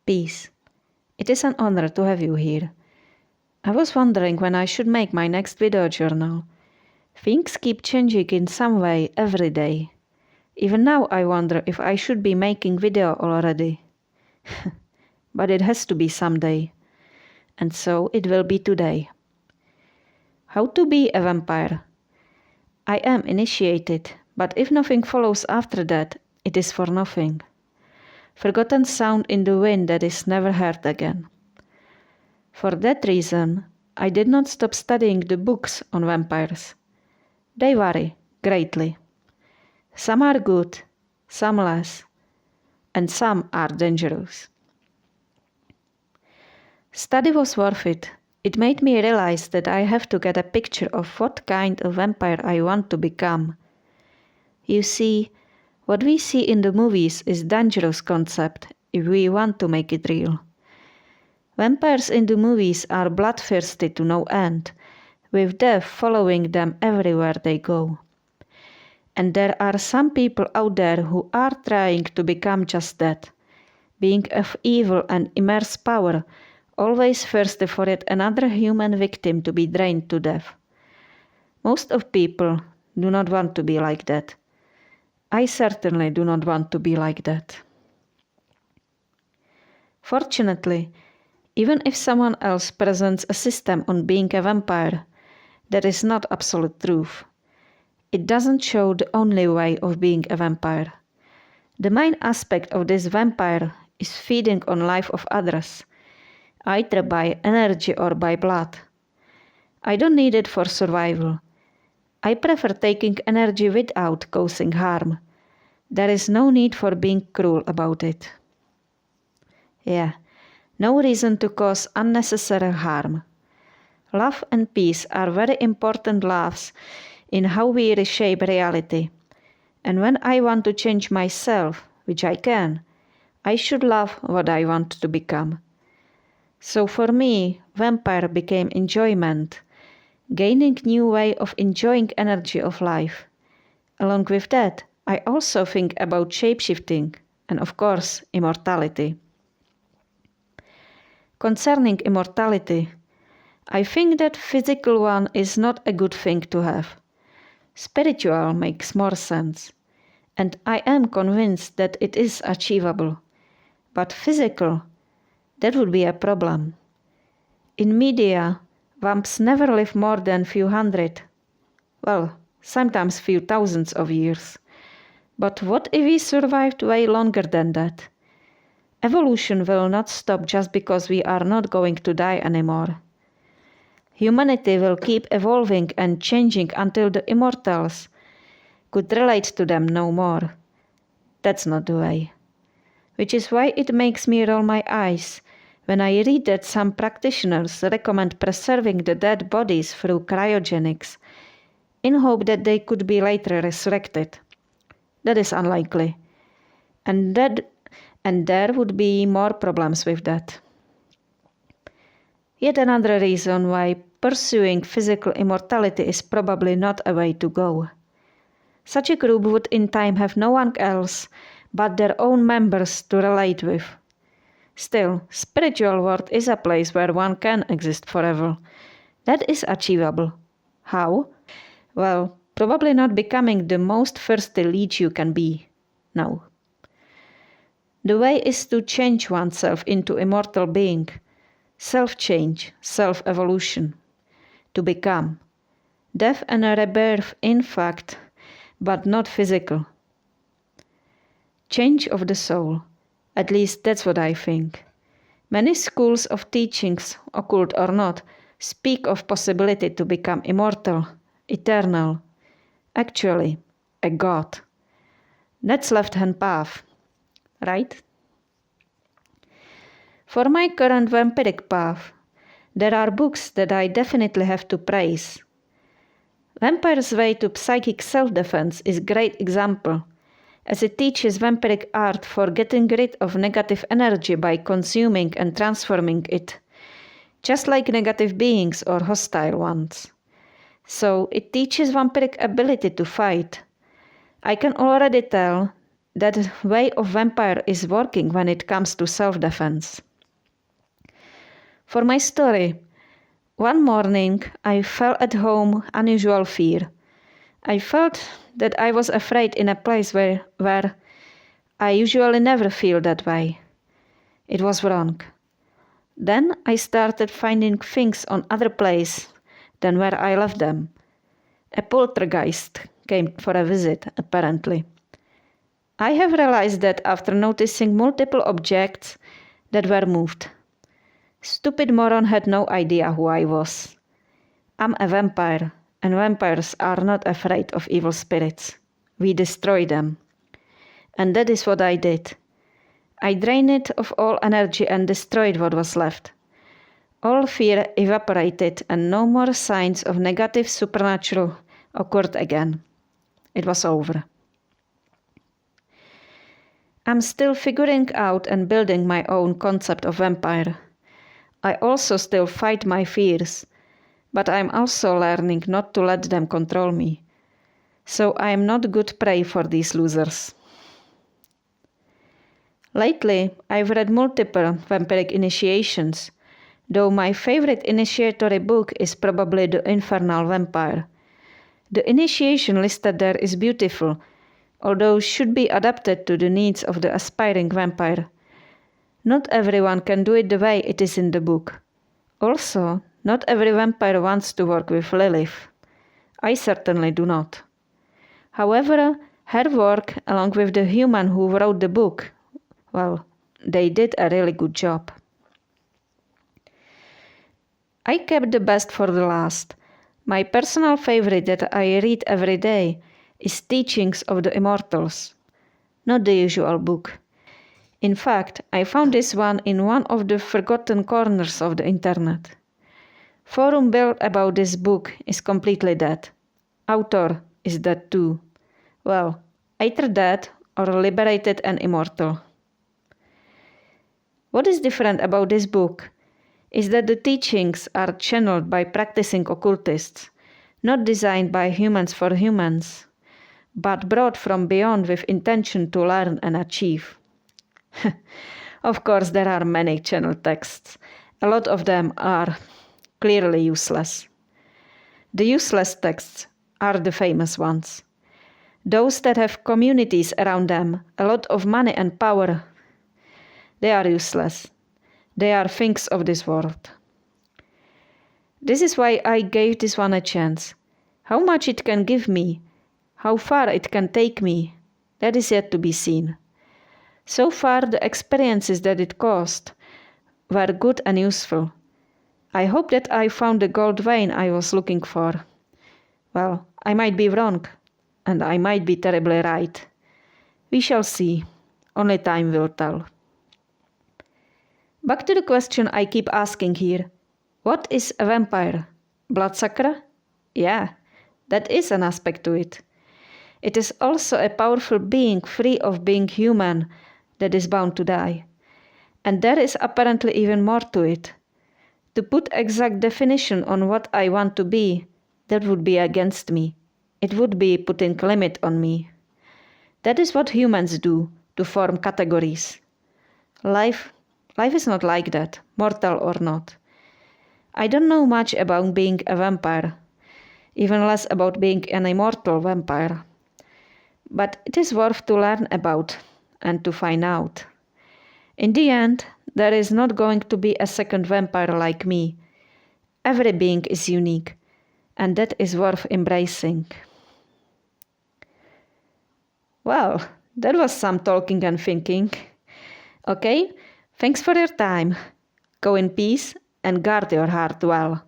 Peace. It is an honor to have you here. I was wondering when I should make my next video journal. Things keep changing in some way every day. Even now I wonder if I should be making video already. But it has to be someday. And so it will be today. How to be a vampire. I am initiated, but if nothing follows after that, it is for nothing. Forgotten sound in the wind that is never heard again. For that reason, I did not stop studying the books on vampires. They vary greatly. Some are good, some less, and some are dangerous. Study was worth it. It made me realize that I have to get a picture of what kind of vampire I want to become. You see, what we see in the movies is a dangerous concept if we want to make it real. Vampires in the movies are bloodthirsty to no end, with death following them everywhere they go. And there are some people out there who are trying to become just that, being of evil and immense power, always thirsty for yet another human victim to be drained to death. Most of people do not want to be like that. I certainly do not want to be like that. Fortunately, even if someone else presents a system on being a vampire, that is not absolute truth. It doesn't show the only way of being a vampire. The main aspect of this vampire is feeding on life of others, either by energy or by blood. I don't need it for survival. I prefer taking energy without causing harm. There is no need for being cruel about it. Yeah, no reason to cause unnecessary harm. Love and peace are very important loves in how we reshape reality. And when I want to change myself, which I can, I should love what I want to become. So for me, vampire became enjoyment, gaining new way of enjoying energy of life. Along with that, I also think about shapeshifting and of course immortality. Concerning immortality, I think that physical one is not a good thing to have. Spiritual makes more sense, and I am convinced that it is achievable. But physical, that would be a problem. In media, vamps never live more than few hundred, well, sometimes few thousands of years. But what if we survived way longer than that? Evolution will not stop just because we are not going to die anymore. Humanity will keep evolving and changing until the Immortals could relate to them no more. That's not the way. Which is why it makes me roll my eyes when I read that some practitioners recommend preserving the dead bodies through cryogenics in hope that they could be later resurrected. That is unlikely. And there would be more problems with that. Yet another reason why pursuing physical immortality is probably not a way to go. Such a group would in time have no one else but their own members to relate with. Still, spiritual world is a place where one can exist forever. That is achievable. How? Well, probably not becoming the most thirsty leech you can be. No. The way is to change oneself into immortal being. Self-change, self-evolution. To become. Death and a rebirth in fact, but not physical. Change of the soul. At least that's what I think. Many schools of teachings, occult or not, speak of possibility to become immortal, eternal. Actually, a god. That's left-hand path, right? For my current vampiric path, there are books that I definitely have to praise. Vampire's Way to Psychic Self-Defense is a great example, as it teaches vampiric art for getting rid of negative energy by consuming and transforming it, just like negative beings or hostile ones. So it teaches vampiric ability to fight. I can already tell that way of vampire is working when it comes to self-defense. For my story, one morning I felt at home unusual fear. I felt that I was afraid in a place where I usually never feel that way. It was wrong. Then I started finding things on other places than where I left them. A poltergeist came for a visit, apparently. I have realized that after noticing multiple objects that were moved. Stupid moron had no idea who I was. I'm a vampire, and vampires are not afraid of evil spirits. We destroy them. And that is what I did. I drained it of all energy and destroyed what was left. All fear evaporated and no more signs of negative supernatural occurred again. It was over. I'm still figuring out and building my own concept of vampire. I also still fight my fears, but I'm also learning not to let them control me. So I am not good prey for these losers. Lately, I've read multiple vampiric initiations, though my favorite initiatory book is probably The Infernal Vampire. The initiation listed there is beautiful, although should be adapted to the needs of the aspiring vampire. Not everyone can do it the way it is in the book. Also, not every vampire wants to work with Lilith. I certainly do not. However, her work, along with the human who wrote the book, well, they did a really good job. I kept the best for the last. My personal favorite that I read every day is Teachings of the Immortals, not the usual book. In fact, I found this one in one of the forgotten corners of the internet. Forum built about this book is completely dead. Author is dead too. Well, either dead or liberated and immortal. What is different about this book is that the teachings are channeled by practicing occultists, not designed by humans for humans, but brought from beyond with intention to learn and achieve. Of course, there are many channel texts. A lot of them are clearly useless. The useless texts are the famous ones. Those that have communities around them, a lot of money and power, they are useless. They are things of this world. This is why I gave this one a chance. How much it can give me, how far it can take me, that is yet to be seen. So far, the experiences that it caused were good and useful. I hope that I found the gold vein I was looking for. Well, I might be wrong, and I might be terribly right. We shall see. Only time will tell. Back to the question I keep asking here. What is a vampire? Bloodsucker? Yeah, that is an aspect to it. It is also a powerful being free of being human that is bound to die. And there is apparently even more to it. To put exact definition on what I want to be, that would be against me. It would be putting limit on me. That is what humans do, to form categories. Life is not like that, mortal or not. I don't know much about being a vampire, even less about being an immortal vampire. But it is worth to learn about and to find out. In the end, there is not going to be a second vampire like me. Every being is unique, and that is worth embracing. Well, that was some talking and thinking. Okay, thanks for your time. Go in peace and guard your heart well.